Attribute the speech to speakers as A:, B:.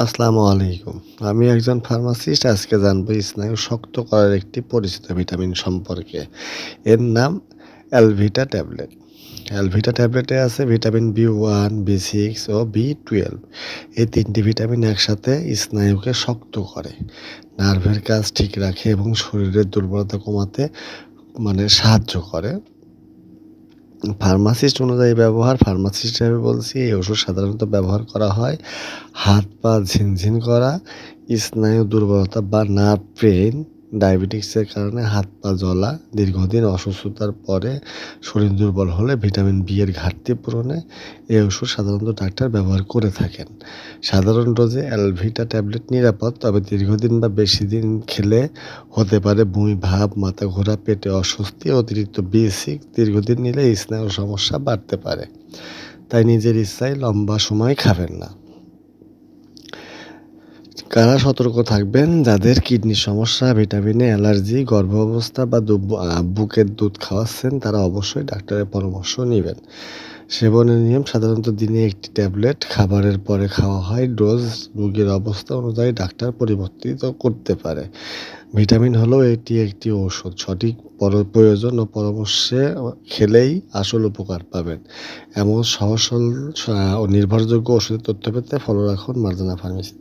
A: আসসালামু আলাইকুম। আমি একজন ফার্মাসিস্ট। আজকে জানবো স্নায়ু শক্ত করার একটি পরিচিত ভিটামিন সম্পর্কে। এর নাম অ্যালভিটা ট্যাবলেট। অ্যালভিটা ট্যাবলেটে আছে ভিটামিন B1, B6 ও B12। এই ৩টি ভিটামিন একসাথে স্নায়ুকে শক্ত করে, নার্ভের কাজ ঠিক রাখে এবং শরীরের দুর্বলতা কমাতে সাহায্য করে। ফার্মাসিস্ট অনুযায়ী ব্যবহার, ফার্মাসিস্ট হিসেবে বলছি, এই ওষুধ সাধারণত ব্যবহার করা হয় হাত পা ঝিনঝিন করা, স্নায়ু দুর্বলতা বা নার্ভ পেইন, ডায়াবেটিক্সের কারণে হাত পা জ্বলা, দীর্ঘদিন অসুস্থতার পরে শরীর দুর্বল হলে ভিটামিন বি এর ঘাটতি পূরণে এই ওষুধ সাধারণত ডাক্তার ব্যবহার করে থাকেন। সাধারণ ডোজে অ্যালভিটা ট্যাবলেট নিরাপদ, তবে দীর্ঘদিন বা বেশি দিন খেলে হতে পারে বমি ভাব, মাথা ঘোরা, পেটে অস্বস্তি। অতিরিক্ত B6 দীর্ঘদিন নিলে স্নায়ুর সমস্যা বাড়তে পারে, তাই নিজের ইচ্ছায় লম্বা সময় খাবেন না। কারা সতর্ক থাকবেন? যাদের কিডনির সমস্যা, ভিটামিনে অ্যালার্জি, গর্ভাবস্থা বা বুকের দুধ খাওয়াচ্ছেন, তারা অবশ্যই ডাক্তারের পরামর্শ নিবেন। সেবনের নিয়ম সাধারণত দিনে একটি ট্যাবলেট খাবারের পরে খাওয়া হয়। ডোজ রোগীর অবস্থা অনুযায়ী ডাক্তার পরিবর্তিত করতে পারে। ভিটামিন হলো এটি একটি ঔষধ। সঠিক প্রয়োজন ও পরামর্শে খেলেই আসল উপকার পাবেন। এমন সহজ সরল ও নির্ভরযোগ্য ওষুধের তথ্য পেতে ফলো রাখুন মার্জানা ফার্মেসি।